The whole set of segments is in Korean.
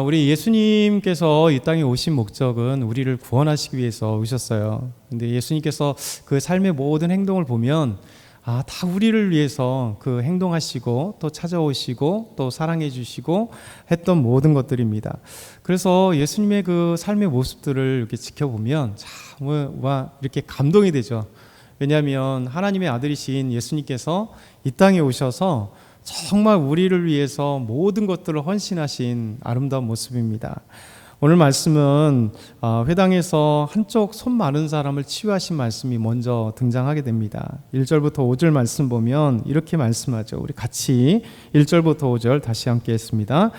우리 예수님께서 이 땅에 오신 목적은 우리를 구원하시기 위해서 오셨어요. 근데 예수님께서 그 삶의 모든 행동을 보면 다 우리를 위해서 그 행동하시고 또 찾아오시고 또 사랑해 주시고 했던 모든 것들입니다. 그래서 예수님의 그 삶의 모습들을 이렇게 지켜보면 참 이렇게 감동이 되죠. 왜냐하면 하나님의 아들이신 예수님께서 이 땅에 오셔서 정말 우리를 위해서 모든 것들을 헌신하신 아름다운 모습입니다. 오늘 말씀은 회당에서 한쪽 손 마른 사람을 치유하신 말씀이 먼저 등장하게 됩니다. 1절부터 5절 말씀 보면 이렇게 말씀하죠. 우리 같이 1절부터 5절 다시 함께 했습니다.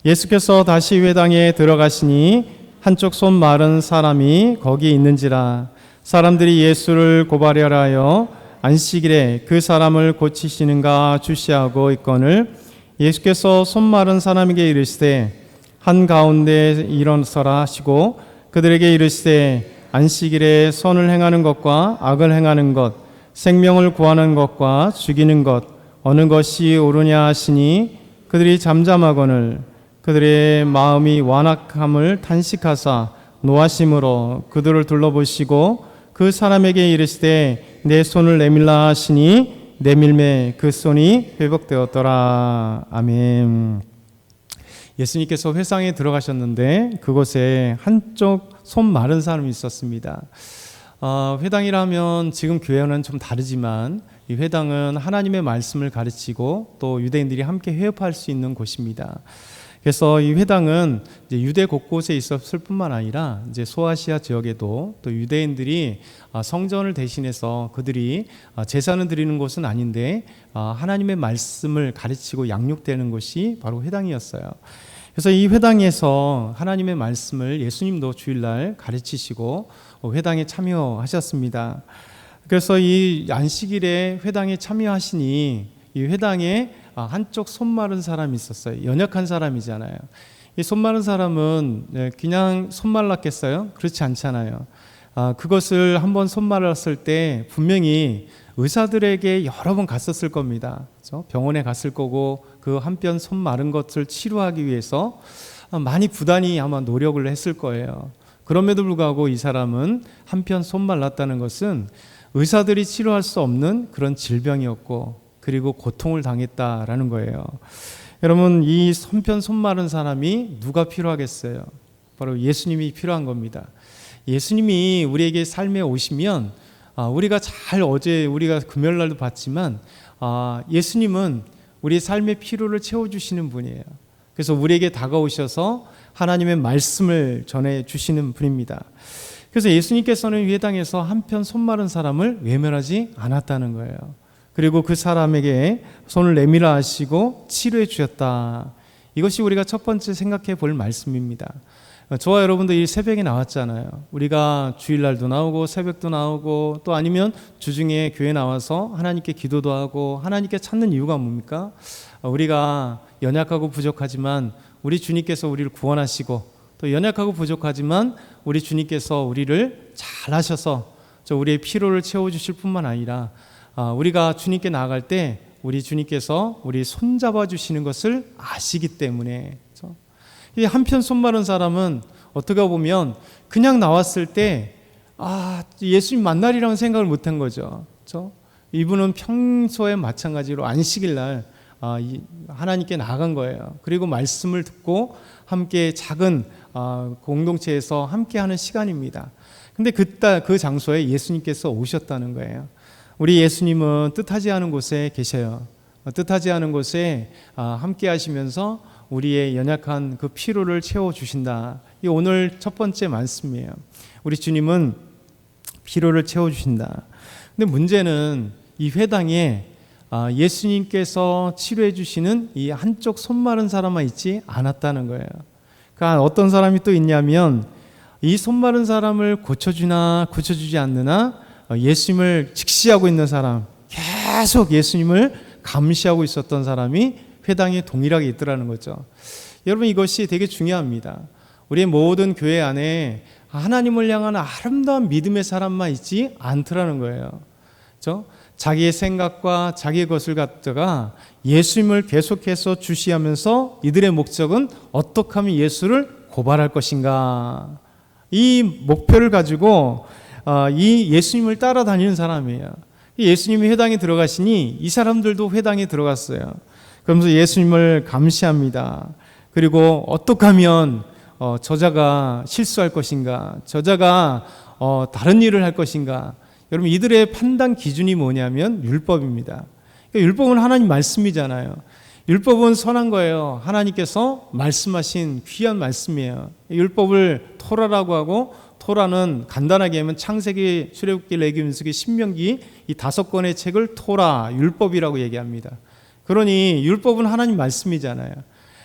예수께서 다시 회당에 들어가시니 한쪽 손 마른 사람이 거기 있는지라. 사람들이 예수를 고발하려 하여 안식일에 그 사람을 고치시는가 주시하고 있거늘 예수께서 손 마른 사람에게 이르시되 한가운데 일어서라 하시고 그들에게 이르시되 안식일에 선을 행하는 것과 악을 행하는 것 생명을 구하는 것과 죽이는 것 어느 것이 옳으냐 하시니 그들이 잠잠하거늘 그들의 마음이 완악함을 탄식하사 노하심으로 그들을 둘러보시고 그 사람에게 이르시되 내 손을 내밀라 하시니 내밀매 그 손이 회복되었더라. 아멘. 예수님께서 회당에 들어가셨는데 그곳에 한쪽 손 마른 사람이 있었습니다. 회당이라면 지금 교회는 좀 다르지만 이 회당은 하나님의 말씀을 가르치고 또 유대인들이 함께 회협할 수 있는 곳입니다. 그래서 이 회당은 이제 유대 곳곳에 있었을 뿐만 아니라 이제 소아시아 지역에도 또 유대인들이 성전을 대신해서 그들이 제사는 드리는 곳은 아닌데 하나님의 말씀을 가르치고 양육되는 곳이 바로 회당이었어요. 그래서 이 회당에서 하나님의 말씀을 예수님도 주일날 가르치시고 회당에 참여하셨습니다. 그래서 이 안식일에 회당에 참여하시니 이 회당에 한쪽 손 마른 사람이 있었어요. 연약한 사람이잖아요. 이 손 마른 사람은 그냥 손 말랐겠어요? 그렇지 않잖아요. 그것을 한번 손 말랐을 때 분명히 의사들에게 여러 번 갔었을 겁니다. 그렇죠? 병원에 갔을 거고 그 한편 손 마른 것을 치료하기 위해서 많이 부단히 아마 노력을 했을 거예요. 그럼에도 불구하고 이 사람은 한편 손 말랐다는 것은 의사들이 치료할 수 없는 그런 질병이었고 그리고 고통을 당했다라는 거예요. 여러분 이 한편 손 마른 사람이 누가 필요하겠어요? 바로 예수님이 필요한 겁니다. 예수님이 우리에게 삶에 오시면 우리가 어제 우리가 금요일날도 봤지만 예수님은 우리의 삶의 필요를 채워주시는 분이에요. 그래서 우리에게 다가오셔서 하나님의 말씀을 전해주시는 분입니다. 그래서 예수님께서는 회당에서 한편 손 마른 사람을 외면하지 않았다는 거예요. 그리고 그 사람에게 손을 내밀어 하시고 치료해 주셨다. 이것이 우리가 첫 번째 생각해 볼 말씀입니다. 저와 여러분도 이 새벽에 나왔잖아요. 우리가 주일날도 나오고 새벽도 나오고 또 아니면 주중에 교회 나와서 하나님께 기도도 하고 하나님께 찾는 이유가 뭡니까? 우리가 연약하고 부족하지만 우리 주님께서 우리를 구원하시고 또 연약하고 부족하지만 우리 주님께서 우리를 잘 하셔서 우리의 필요를 채워주실 뿐만 아니라 우리가 주님께 나아갈 때 우리 주님께서 우리 손잡아 주시는 것을 아시기 때문에 이 한편 손 마른 사람은 어떻게 보면 그냥 나왔을 때 예수님 만나리라는 생각을 못한 거죠. 그렇죠? 이분은 평소에 마찬가지로 안식일 날 하나님께 나아간 거예요. 그리고 말씀을 듣고 함께 작은 공동체에서 함께하는 시간입니다. 근데 그 장소에 예수님께서 오셨다는 거예요. 우리 예수님은 뜻하지 않은 곳에 계셔요. 뜻하지 않은 곳에 함께 하시면서 우리의 연약한 그 필요를 채워주신다. 이 오늘 첫 번째 말씀이에요. 우리 주님은 필요를 채워주신다. 근데 문제는 이 회당에 예수님께서 치료해 주시는 이 한쪽 손 마른 사람만 있지 않았다는 거예요. 그러니까 어떤 사람이 또 있냐면 이 손 마른 사람을 고쳐주나 고쳐주지 않느나 예수님을 직시하고 있는 사람, 계속 예수님을 감시하고 있었던 사람이 회당에 동일하게 있더라는 거죠. 여러분 이것이 되게 중요합니다. 우리의 모든 교회 안에 하나님을 향한 아름다운 믿음의 사람만 있지 않더라는 거예요. 그렇죠? 자기의 생각과 자기의 것을 갖다가 예수님을 계속해서 주시하면서 이들의 목적은 어떻게 하면 예수를 고발할 것인가, 이 목표를 가지고 이 예수님을 따라다니는 사람이에요. 예수님이 회당에 들어가시니 이 사람들도 회당에 들어갔어요. 그러면서 예수님을 감시합니다. 그리고 어떻게 하면 저자가 실수할 것인가, 저자가 다른 일을 할 것인가. 여러분, 이들의 판단 기준이 뭐냐면 율법입니다. 그러니까 율법은 하나님 말씀이잖아요. 율법은 선한 거예요. 하나님께서 말씀하신 귀한 말씀이에요. 율법을 토라라고 하고, 토라는 간단하게 하면 창세기, 출애굽기, 레위기, 민수기, 신명기 이 5권의 책을 토라, 율법이라고 얘기합니다. 그러니 율법은 하나님 말씀이잖아요.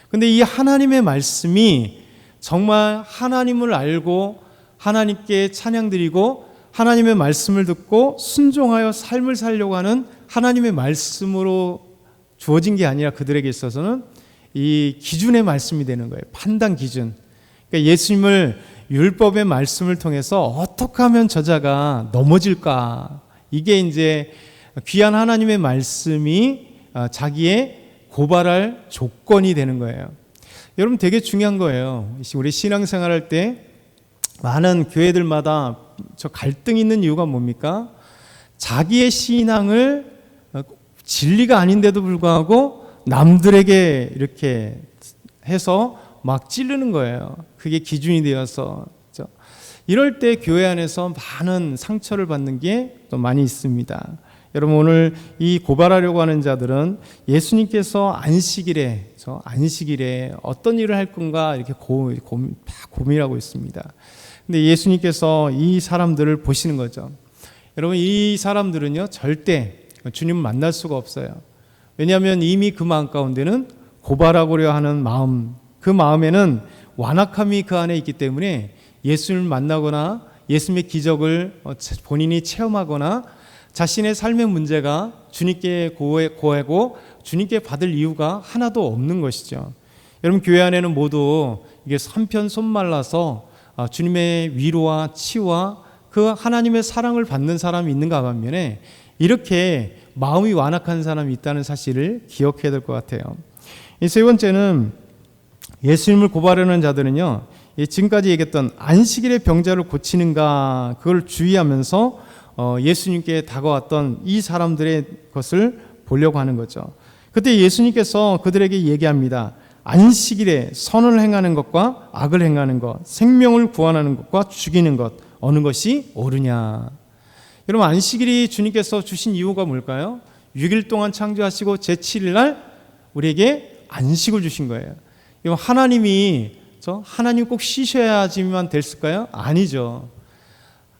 근데 이 하나님의 말씀이 정말 하나님을 알고 하나님께 찬양드리고 하나님의 말씀을 듣고 순종하여 삶을 살려고 하는 하나님의 말씀으로 주어진 게 아니라 그들에게 있어서는 이 기준의 말씀이 되는 거예요. 판단 기준. 그러니까 예수님을 율법의 말씀을 통해서 어떻게 하면 저자가 넘어질까, 이게 이제 귀한 하나님의 말씀이 자기의 고발할 조건이 되는 거예요. 여러분, 되게 중요한 거예요. 우리 신앙생활할 때 많은 교회들마다 저 갈등이 있는 이유가 뭡니까? 자기의 신앙을 진리가 아닌데도 불구하고 남들에게 이렇게 해서 막 찌르는 거예요. 그게 기준이 되어서. 그렇죠? 이럴 때 교회 안에서 많은 상처를 받는 게 또 많이 있습니다. 여러분, 오늘 이 고발하려고 하는 자들은 예수님께서 안식일에 어떤 일을 할 건가 이렇게 고민하고 있습니다. 근데 예수님께서 이 사람들을 보시는 거죠. 여러분, 이 사람들은요 절대 주님을 만날 수가 없어요. 왜냐하면 이미 그 마음 가운데는 고발하고려 하는 마음, 그 마음에는 완악함이 그 안에 있기 때문에 예수님을 만나거나 예수님의 기적을 본인이 체험하거나 자신의 삶의 문제가 주님께 고하고 주님께 받을 이유가 하나도 없는 것이죠. 여러분, 교회 안에는 모두 이게 한편 손말라서 주님의 위로와 치유와 그 하나님의 사랑을 받는 사람이 있는가 반면에 이렇게 마음이 완악한 사람이 있다는 사실을 기억해야 될 것 같아요. 이 세 번째는 예수님을 고발하는 자들은요, 지금까지 얘기했던 안식일의 병자를 고치는가, 그걸 주의하면서 예수님께 다가왔던 이 사람들의 것을 보려고 하는 거죠. 그때 예수님께서 그들에게 얘기합니다. 안식일에 선을 행하는 것과 악을 행하는 것, 생명을 구원하는 것과 죽이는 것, 어느 것이 옳으냐. 여러분, 안식일이 주님께서 주신 이유가 뭘까요? 6일 동안 창조하시고 제7일 날 우리에게 안식을 주신 거예요. 하나님 꼭 쉬셔야지만 됐을까요? 아니죠.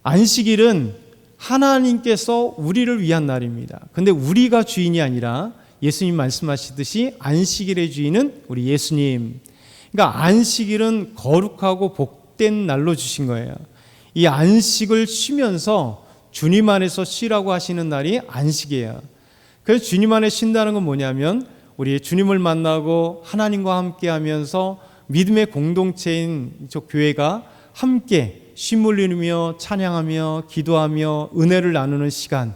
안식일은 하나님께서 우리를 위한 날입니다. 근데 우리가 주인이 아니라 예수님 말씀하시듯이 안식일의 주인은 우리 예수님. 그러니까 안식일은 거룩하고 복된 날로 주신 거예요. 이 안식을 쉬면서 주님 안에서 쉬라고 하시는 날이 안식이에요. 그래서 주님 안에 쉰다는 건 뭐냐면 우리 주님을 만나고 하나님과 함께 하면서 믿음의 공동체인 저 교회가 함께 쉼을 이루며 찬양하며 기도하며 은혜를 나누는 시간.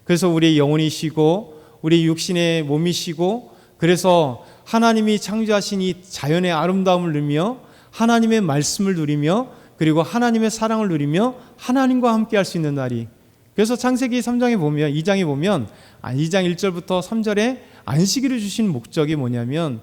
그래서 우리 영혼이 쉬고 우리 육신의 몸이 쉬고, 그래서 하나님이 창조하신 이 자연의 아름다움을 누리며 하나님의 말씀을 누리며 그리고 하나님의 사랑을 누리며 하나님과 함께 할 수 있는 날이. 그래서 창세기 2장에 보면 2장 1절부터 3절에 안식일을 주신 목적이 뭐냐면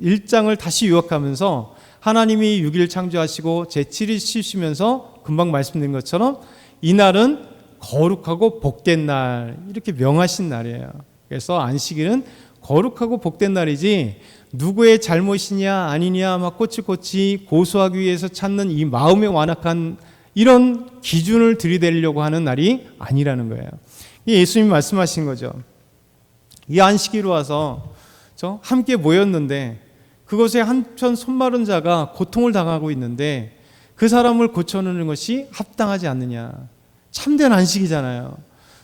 1장을 다시 요약하면서 하나님이 6일 창조하시고 제7일 쉬시면서 금방 말씀드린 것처럼 이 날은 거룩하고 복된 날, 이렇게 명하신 날이에요. 그래서 안식일은 거룩하고 복된 날이지 누구의 잘못이냐 아니냐 막 꼬치꼬치 고소하기 위해서 찾는 이 마음의 완악한 이런 기준을 들이대려고 하는 날이 아니라는 거예요. 예수님이 말씀하신 거죠. 이 안식일로 와서 함께 모였는데 그것에 한편 손마른 자가 고통을 당하고 있는데 그 사람을 고쳐내는 것이 합당하지 않느냐. 참된 안식이잖아요.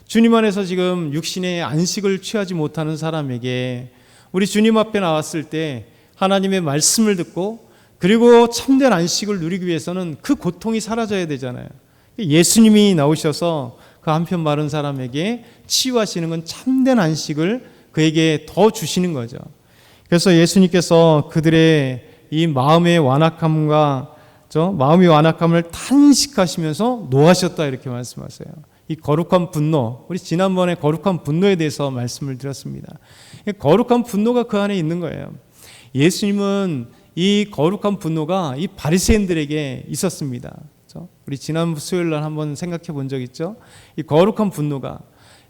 주님 안에서 지금 육신의 안식을 취하지 못하는 사람에게 우리 주님 앞에 나왔을 때 하나님의 말씀을 듣고 그리고 참된 안식을 누리기 위해서는 그 고통이 사라져야 되잖아요. 예수님이 나오셔서 그 한편 마른 사람에게 치유하시는 건 참된 안식을 그에게 더 주시는 거죠. 그래서 예수님께서 그들의 이 마음의 완악함과 마음의 완악함을 탄식하시면서 노하셨다 이렇게 말씀하세요. 이 거룩한 분노, 우리 지난번에 거룩한 분노에 대해서 말씀을 드렸습니다. 거룩한 분노가 그 안에 있는 거예요. 예수님은 이 거룩한 분노가 이 바리새인들에게 있었습니다. 우리 지난 수요일 날 한번 생각해 본 적 있죠? 이 거룩한 분노가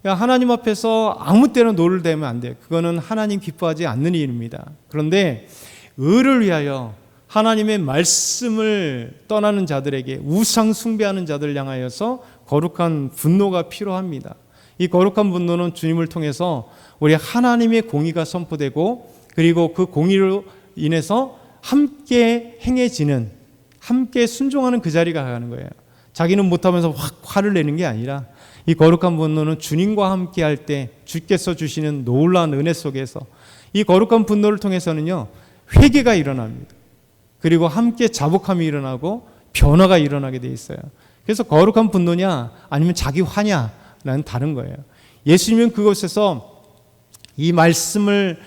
하나님 앞에서 아무 때나 노를 대면 안 돼요. 그거는 하나님 기뻐하지 않는 일입니다. 그런데 의를 위하여 하나님의 말씀을 떠나는 자들에게, 우상 숭배하는 자들을 향하여서 거룩한 분노가 필요합니다. 이 거룩한 분노는 주님을 통해서 우리 하나님의 공의가 선포되고, 그리고 그 공의로 인해서 함께 행해지는, 함께 순종하는 그 자리가 가는 거예요. 자기는 못하면서 확 화를 내는 게 아니라, 이 거룩한 분노는 주님과 함께 할 때 주께서 주시는 놀라운 은혜 속에서 이 거룩한 분노를 통해서는요, 회개가 일어납니다. 그리고 함께 자복함이 일어나고 변화가 일어나게 돼 있어요. 그래서 거룩한 분노냐 아니면 자기 화냐라는 다른 거예요. 예수님은 그곳에서 이 말씀을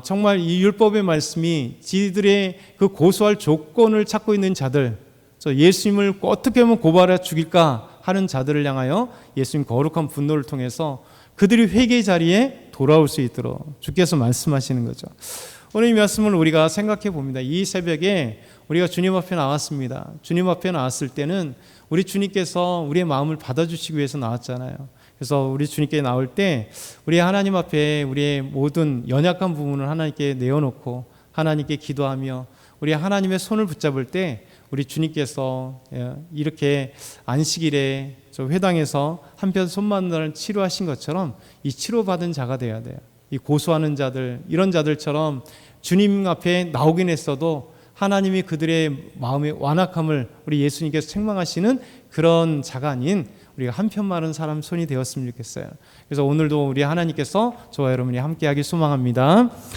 정말 이 율법의 말씀이 지들의 그 고소할 조건을 찾고 있는 자들, 예수님을 어떻게 하면 고발해 죽일까 하는 자들을 향하여 예수님 거룩한 분노를 통해서 그들이 회개 자리에 돌아올 수 있도록 주께서 말씀하시는 거죠. 오늘 이 말씀을 우리가 생각해 봅니다. 이 새벽에 우리가 주님 앞에 나왔습니다. 주님 앞에 나왔을 때는 우리 주님께서 우리의 마음을 받아주시기 위해서 나왔잖아요. 그래서 우리 주님께 나올 때 우리 하나님 앞에 우리의 모든 연약한 부분을 하나님께 내어놓고 하나님께 기도하며 우리 하나님의 손을 붙잡을 때 우리 주님께서 이렇게 안식일에 저 회당에서 한편 손만나를 치료하신 것처럼 이 치료받은 자가 돼야 돼요. 이 고소하는 자들, 이런 자들처럼 주님 앞에 나오긴 했어도 하나님이 그들의 마음의 완악함을 우리 예수님께서 책망하시는 그런 자가 아닌 우리가 한편 마른 사람 손이 되었으면 좋겠어요. 그래서 오늘도 우리 하나님께서 저와 여러분이 함께하길 소망합니다.